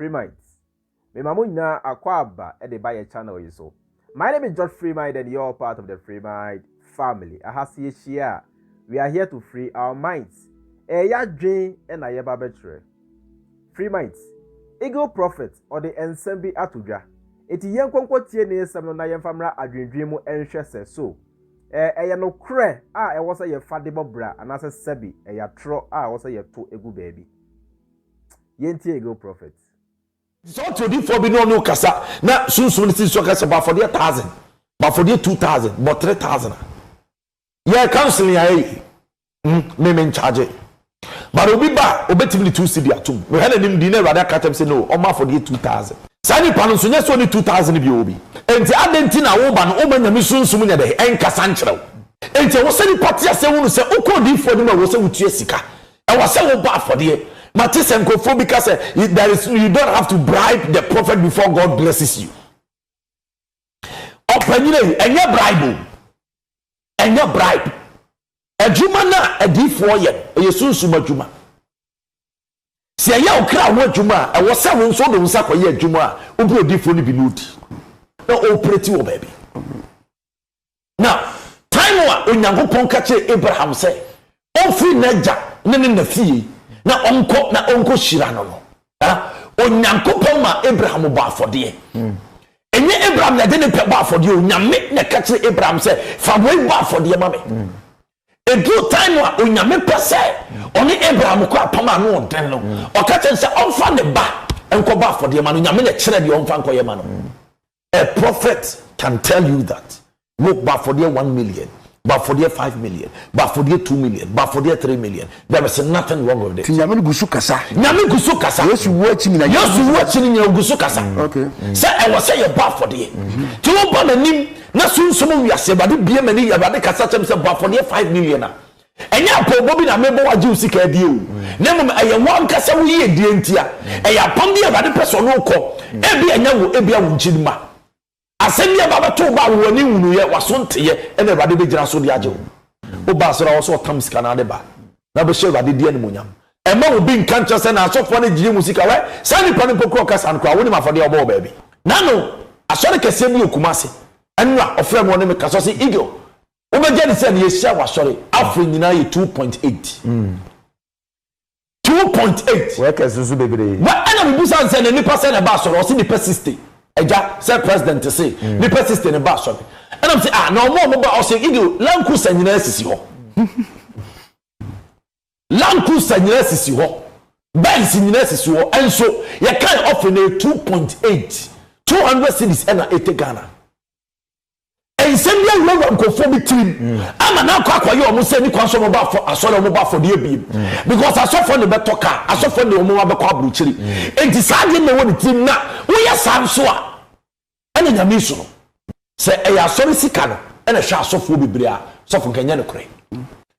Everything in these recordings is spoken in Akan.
Freemites. Me mamuna akwaba e de buy channel yi so. My name is George Freemite and you're part of the Freemite family. Ahasi share. We are here to free our minds. Ya dream and aye ba betre. Freemites. Eagle prophet or the ensemble atudwa. Eti yen kwankwo tie ne nsem no na yen famra adwendwen mu enhwe se so. Eye no kre a e wo se ye fadebo bra anase sebi ya tro a wo se ye to egu baabi. Yen tie Eagle prophet. So to the for be no kasa na sunsun ti so kasa ba for the 1,000 ba for the 2,000 but 3,000 yeah counseling ai me charge but obi ba obetimi 2 cedi atum we had nim di na rather katem say no o ma for the 2,000 sani panu so nya so ni 2,000 bi obi enti adenti na wo ba no o manya mi sunsun nya de en kasa nkyerɛw enti wo sani party ase wo no se ukodi for dem wo se wutu sika e wo se wo ba for the Matis and Kofo because there is you don't have to bribe the prophet before God blesses you. Openly, and your bribe, and your bribe. A Jumana, a D4 yet, a Yesu Suma Juma. Say, ya okra wa Juma, I was seven so the Sako ye Juma, Ubu different binuti. No, oh, pretty oh, baby. Now, time when Yango Ponkache Abraham say, oh, free Naja, none the fee. Na onko shira no onyankopon ma Abraham ba afode enye Abraham na de ne pe ba afode onyame na ka kire Abraham say fa boy ba afode ma me edu time wa onyame pese oni Abraham ko apama no den no o ka kire say onfa ne ba enko ba afode ma no onyame na kire de onfa nko ye ma no. A prophet can tell you that look ba afode 1 million, but for the 5 million, but for the 2 million, but for the 3 million, there is nothing wrong with it. Nyame gusukasa. Nyame gusukasa. Yes, you watching me. Yes, you watching me. Gusukasa. Okay. Say I was say you bad for the. To one ban nim. Na sunsumu we ase bade bie mani ya bade kasa chem say bad for the 5 million. Enya po bobi na mebo waji usika die o. Na mum aye wan kasa wo ye die ntia. Eya pam bia bade person no ko. Ebi enya wo ebi a wo nchidima. Asemi baba to ba woni wunu ye wasonte ye ene rade be gira so de age o ba so ra so tam sika na de ba na be she rade de animonyam e ma obi nkan che se na asofo na giri musika we sani pani pokro kasa nko woni ma fode obo ba bi na no asore kese bi okumase enwa ofre mo ne me kaso se Eagle o be jeni se na ye sha wasore afro nyina ye 2.8 2.8 we kese su bebre wa ana bi busan se na nipa se na ba so ro se nipa 60 Eja say president to say me persistent in back sorry and I'm say no more ba o say Eagle Land Cruiser nyina asisi ho Land Cruiser nyina asisi ho Benz nyina asisi ho and so you can offer na 2.8 200 cedis and 80 Ghana and send you we go for me team ama na kwa yo mo say ni kwa so mo ba for asoro mo ba for the bi because asofo ne beto car asofo ne mo ba kwa abruchiri enti saade me woni team na wo ya sanso a ene nyame so se e ya asori sika no ene hwa asofo bebre a sofo kanya ne kure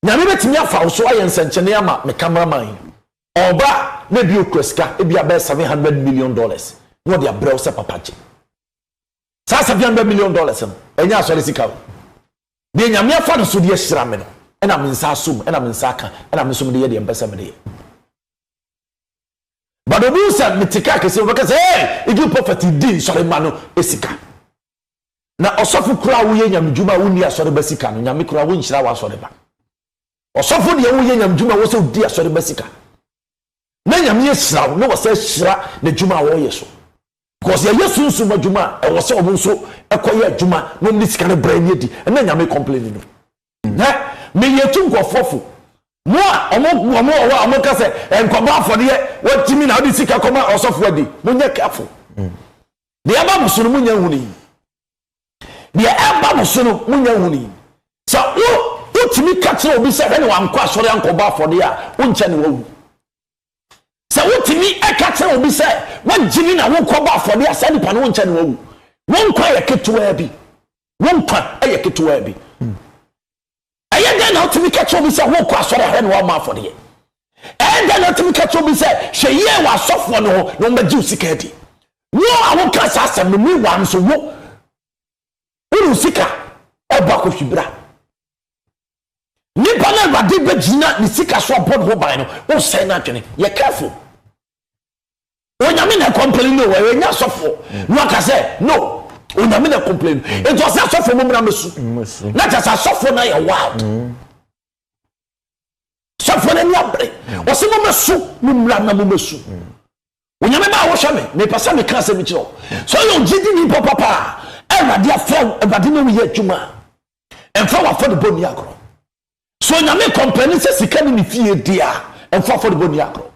nyame betimi afa so aye nsenchene ama me cameraman oba na bi okreska e bi aba $700 million no dia brew se papache sa $700 million no enya asori sika de nyame afa no so de hyira me no ena me nsa asum ena me nsa aka ena me sum de ye de mpesa me de but obi say mitika kese o because Eagle prophet din sori ma no esika na osofu kura wo ye nyam djuma wo ni asori basika no nyame kura wo nhyira wa asori ba osofu de wo ye nyam djuma wo se di asori basika na nyame yesira no wo se hyira na djuma wo ye so because ye yesu nsu ma djuma e wo se obo nso ekoye djuma no ni sika ne bra ni di na nyame complain no na me yetu nkofofo mo omo ka se enkoba afode watimi na odi sika koma osofo adi mo nya careful de aba musono mo nya huni de aba musono mo nya huni so wo timi ka kire obi se hene wa nkwa asore ankoba afode a wonche ne wawu se wo timi ka kire obi se wajini na wo koba afode a se nipa no wonche ne wawu wonkwa ya ketuwa bi wonkwa ya ketuwa bi then not me catch me say wo kwa sore he no ma for de and then not me catch me say she ye wa sofo no ma ji usika di wo a wo ka sa asem me wan so wo usika e ba ko hwibra ni bana wade be gina ni sika so bod ho ban no wo say na twene ye careful onyame na complain no we nya sofo no aka say no onyame na complain it was that sofo mumra mesu na just sofo na ye wild sofo na ni abre o se mumesu mumra na mumesu onyame ba wo hwe me pesa me kan se me kiro so yo gidi ni papa Everybody afọ everybody no we adwuma emfa wa for the boni agro so nyame company se sika ni fie dia emfa for the boni agro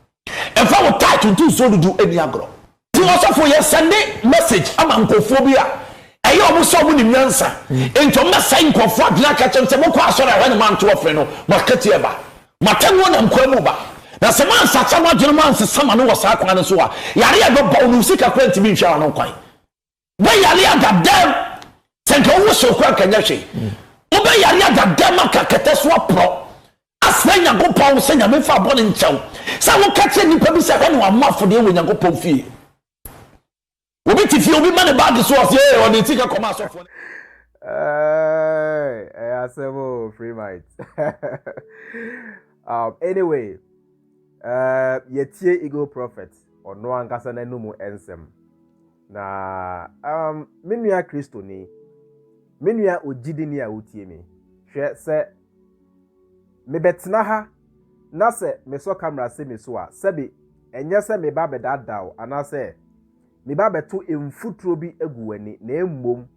emfa wo title to so do any agro ti also for your send message ama nkofo bi a eyo omo so mo ni nyansa ento message nkofo adina ka chem se mo kwa so na when man to ofre no makati eba matanwo na nkwa mu ba na se man sacha mo adwene man se sama no wo sa kwa no so a yare ya do ba onu sika kwenti bi nhwa no kwan we yare aga dem senka wo so kwa kanya hwe wo be yare aga dem aka kete so pro asenya go pon senya me fa bo ne nchew sa wo kache nipa bi se hwe no amafo de wo nyankopon fie obi ti fie obi man bag so as e on the tika koma so fo asemo free mind. Anyway, yetie Eagle Prophet ono ankasa na numu ensem na menua Kristo ni menua ogidi ni a wotie me hwe se me betena ha na se me so camera se me so a sebi enye se me ba bedadaw ana se me ba beto emfuturo bi egu wani na emmom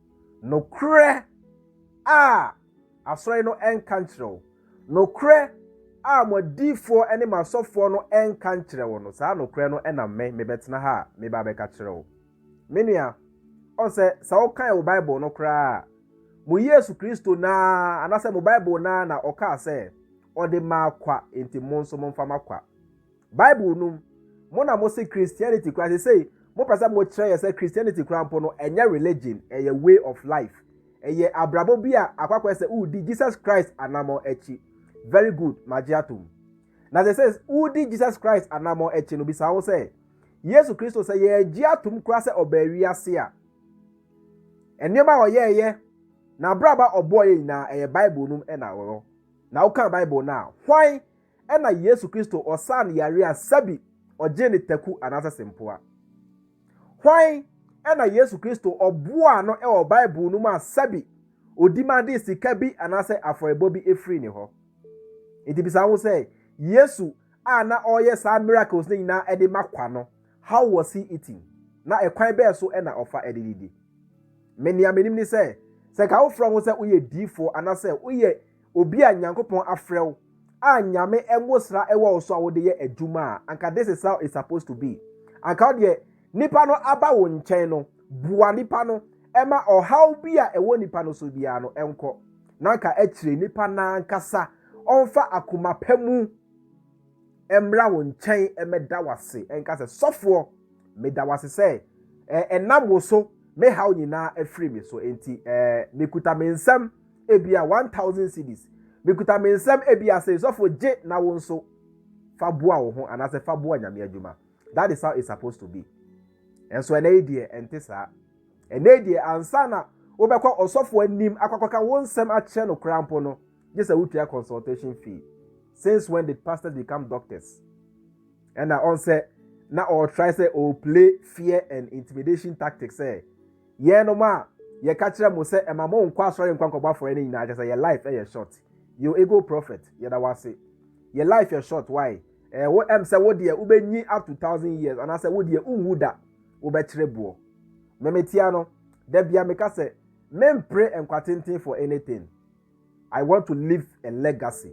no kre asori no enkanchiro no kre modifo ene masofo no enkanchire wo no saa no kre no ena me betena ha me ba be ka kire wo menua on se sa o kan wo Bible no kra mo Yesu Kristo na anase mo Bible na oka se ode ma kwa enti monso momfa makwa Bible num mo na mo se Christianity kra say mo pesa mo kire ye se Christianity kra mpo no enye religion eye way of life eye abrabo bia akwakwa se udi Jesus Christ anamo echi very good magiatum na they says udi Jesus Christ anamo echi no bisa wo say Yesu Kristo say ye giatum kra se obawiase a enema oyeye na braba oboye na eye Bible num e na wo na wo kan Bible na hwan e na Yesu Kristo osan yare a sabi oje ne taku anasa sempoa hwan e na Yesu Kristo oboa no e o Bible num a sabi odimade sika bi anase aforebo bi efri ni ho enti bisa wo say Yesu na oye sa miracles ni na e de makwa no how was he eating na ekwan be so e na ofa edididi meni amenim ni say se ka wo from wo say uye difo anase uye obi a Nyankopon afrew anyame enwosra ewo so a wo de ye adwuma anka this is how it's supposed to be anka de nipa no aba wo nchen no bua nipa no ema ohaw bi a ewo nipa no so bia no enko nanka akire nipa na nkasa onfa akoma pamu emra wo nchen emeda wase enka se sofo meda wase se enam wo so me haw nyina afri me so enti mekuta mensam ebia 1000 cedis mekuta mensam ebia se sofo je na wo nso fa boa wo ho anase fa boa nyame adwuma that is how it's supposed to be enso enedie entisa enedie ansana obekwa osofo anim akwakwaka wonsem ache no krampo no just a wutia consultation fee since when did pastors become doctors and na on say na or try say or play fear and intimidation tactics say ye no ma ye ka kire mo say e ma mo nkwa asori nkwa nkwa for any na just say your life your short you Eagle Prophet ye da wase your life your short why wo say wo de ubenyi up to 1000 years and I say wo de unwuda wo be kire buo memetia no da bia me ka say men pray and kwatintin for anything. I want to leave a legacy.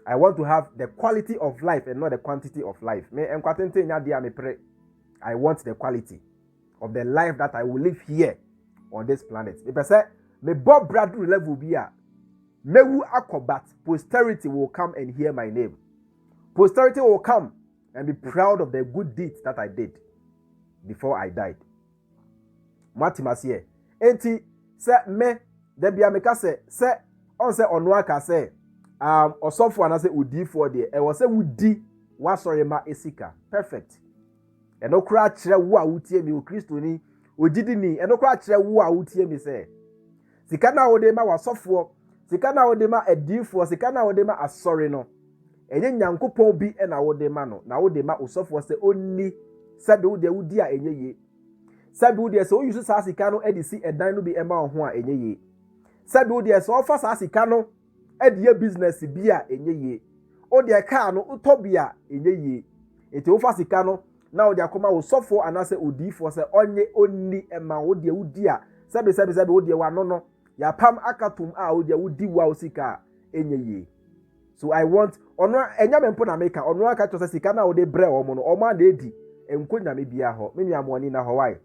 I want to have the quality of life and not the quantity of life. Me enkwatente nya dia me pray. I want the quality of the life that I will live here on this planet. Me say me Bob Bradley level bia. Mewu akobat. Posterity will come and hear my name. Posterity will come and be proud of the good deeds that I did before I died. Matimasie. Enti se me de bia me ka se on say ono aka say osofo ana say odifo de e wo say wudi wasore ma esika perfect eno kra kire wo a wutie mi o Kristo ni ogidi ni eno kra kire wo a wutie mi say sika na wo de ma wasofo sika na wo de ma adifo sika na wo de ma asore no enye Nyankopon bi e na wo de ma no na wo de ma osofo say onni Sabi wo de wudi a enye ye. Sabi wo de so use saa sika no edisi edan no bi ema ho a enye ye. Sabi wo de so ofa saa sika no edi business bi a enye ye. O de car no utobi a enye ye. Eti ofa sika no na o de akoma wo sofo anase odifo se onye onni ema wo de wudi a sabi wo de wa no ya pam akatum a wo de wudi wa osika enye ye. So I want ono enya mempo na meka ono aka to sika na wo de bre omo no omo na edi enkonya me bia ho me nua mo ni na ho why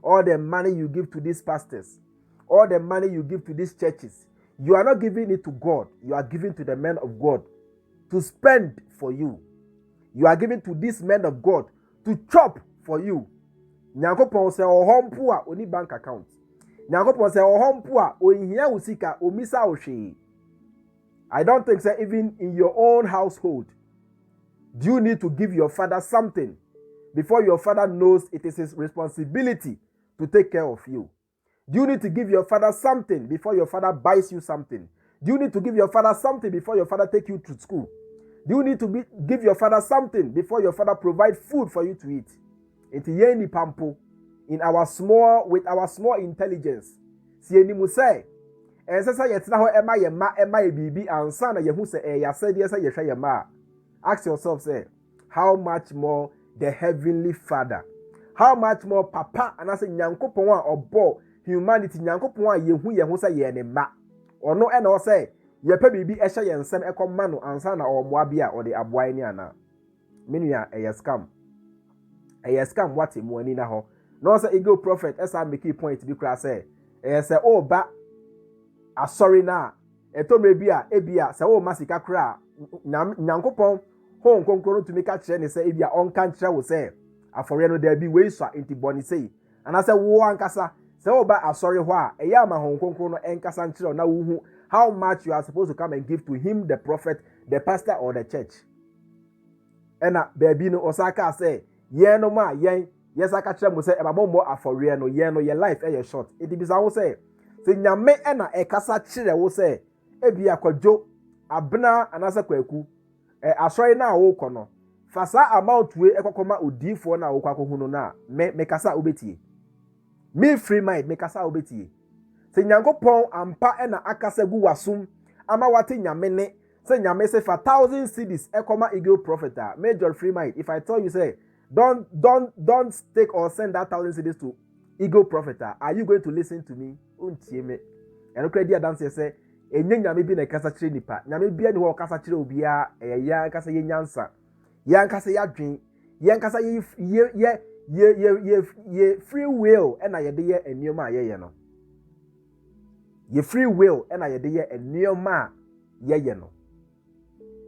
all the money you give to these pastors, all the money you give to these churches, you are not giving it to God, you are giving to the men of God to spend for you. You are giving to these men of God to chop for you. Nyankopon se ohompo a oni bank account. Nyankopon se ohompo a ohia usika omisa ohwe. I don't think so even in your own household do you need to give your father something before your father knows it is his responsibility to take care of you. Do you need to give your father something before your father buys you something? Do you need to give your father something before your father take you to school? Do you need to give your father something before your father provide food for you to eat? Enti yeni pampo with our small intelligence. Si eni mu say ensesa yetna ho ema ye bibi ansa na yehu se yasede se yehwe ye ma. Ask yourself say how much more the heavenly Father, how much more Papa and I say Nyankopon a obo humanity Nyankopon a yehu yehu say ye ne ma. Ono e na say ye pa bibi e hye ye nsem ekoma no ansa na omoa bia o de aboa ni ana. Menua e scam. E scam what mu ani na ho. No say ego prophet esa make point bi kra say e say o ba asori na etomre bia ebia say o masika kra Nyankopon ho nkonkoro to make a kire ne say ebia onka kire wo say afore no da bi we so enti boni say ana say wo ankasa say o ba asori ho a eya ama ho nkonkoro no enkasa kire na wo hu how much you are supposed to come and give to him, the prophet, the pastor or the church. Ena baby no osaka say ye no ma yen yes aka kire mo say e ba bombo afore no ye no your life e short it be say wo say nyame ena e kasa kire wo say ebia kwadwo abna anasa kwaku asori na wo kono fasa amount we ekokoma odifo na wo kwakohu no na me kasa obetie me free mind me kasa obetie se Nyankopon ampa ena akasa gu wasum ama wate nyame ne se nyame se for 1,000 cedis ekoma eagle prophet major free mind. If I tell you say don't take or send that 1,000 cedis to eagle prophet, are you going to listen to me? Untie me eno kredi adanse say enye nyame bi na kasa kire nipa nyame bia ni ho kasa kire obia ya kasa ye nyansa ya kasa ya dwen ya kasa ye free will ena ye de ye enioma ye no ye free will ena ye de ye enioma ye no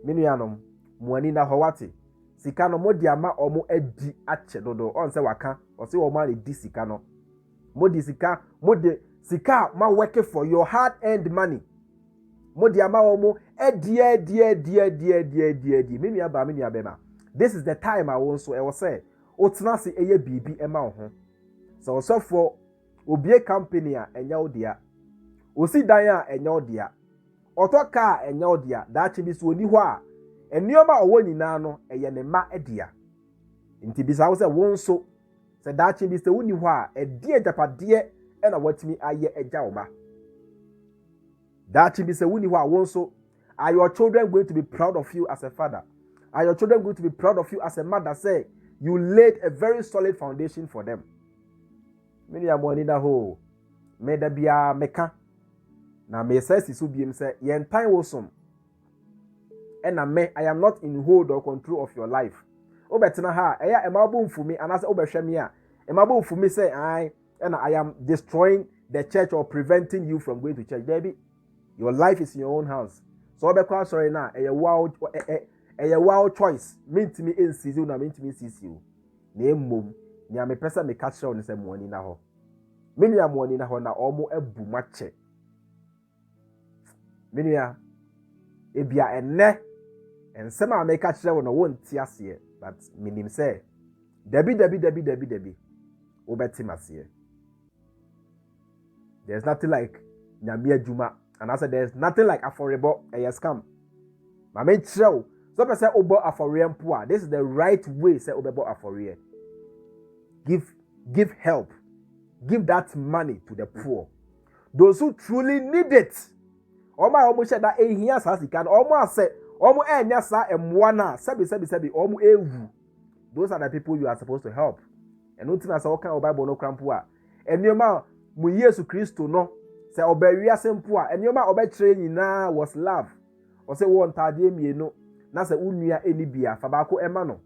menuanom muani na howate sika no modi ama omo adi ache dodo on se waka o se o ma le di sika no modi sika ma work for your hard earned money modi ama omo adi menua ba menua bema. This is the time I want so e was say otena se eye bibi ema ho so for obie company a enya odia osi dan a enya odia otoka a enya odia da chi bi so oni ho a enioma owo nyina no eye ne ma edia nti bi sa wo se won so se da chi bi se woni ho a edie japade e na watimi aye eja wo ba da chi bi se woni ho a won so are your children going to be proud of you as a father? Are your children going to be proud of you as a mother? Say you laid a very solid foundation for them. Many are money that ho me da bia meka na me say sisu biem say yen time wo som and I am not in hold or control of your life. Obetena ha eya emabo mfumi anase obehwe me a emabo mfumi say I am destroying the church or preventing you from going to church. Baby, your life is in your own hands. So obekwa sorry na eya wow choice meant me in season na meant me season na emom ni am pesa me catch on say money na ho menua money na ho na omo abu mache menua ebia enne ensem a me catch on no wonti ase but minim say dabi obeti mase. There's nothing like nyame adwuma and I said there's nothing like affordable scam mama chrew. So person obo afore mpo a this is the right way say obebo afore give help, give that money to the poor, those who truly need it. Oma almost said that ehia sa sika no omo ase omo enya sa emwa na sebi omo ewu. Those are the people you are supposed to help. And nothing as all kind of Bible no crampo a enioma mu Yesu Kristo no say obawi asempo a enioma obekire nyina was love. O say won tade mienu na say unua enibia fa ba ko ema no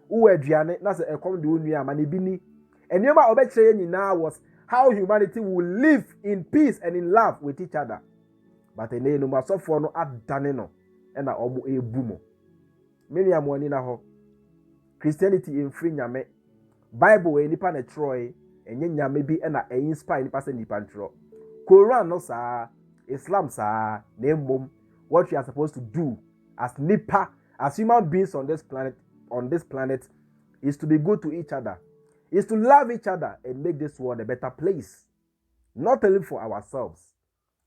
wo aduane na say ekom de unua ma ne bi ni enioma obekire nyina was how humanity will live in peace and in love with each other. But ene no masofo no adane no e na omo ebu mo menu amoni na ho Christianity in free nyame Bible e nipa na troy enye nyame bi e na inspire nipa se nipa ntro Quran no sa Islam sa na emom what you are supposed to do as nipa as human beings on this planet is to be good to each other, is to love each other and make this world a better place, not only for ourselves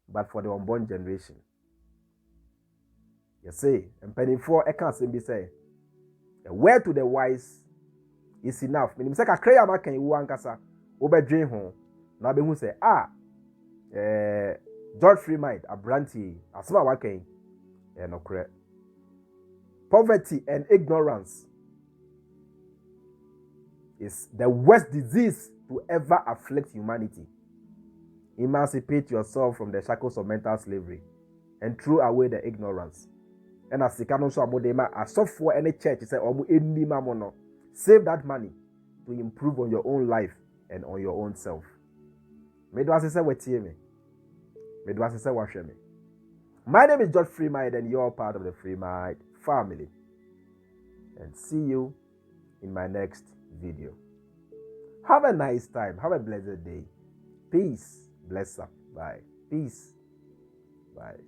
but for the unborn generation. You see, and penny for I can't be say a word to the wise is enough. Meaning, say, I cry a making you ankasa over dream home. Now, be who say, George Freemind, a brandy, a small working, and no correct. Poverty and ignorance is the worst disease to ever afflict humanity. Emancipate yourself from the shackles of mental slavery and throw away the ignorance. And as you can also amodema, as for any church, say, save that money to improve on your own life and on your own self. My name is George Freemind, and you're part of the Freemind family. And see you in my next video. Have a nice time. Have a blessed day. Peace. Bless up. Bye. Peace. Bye.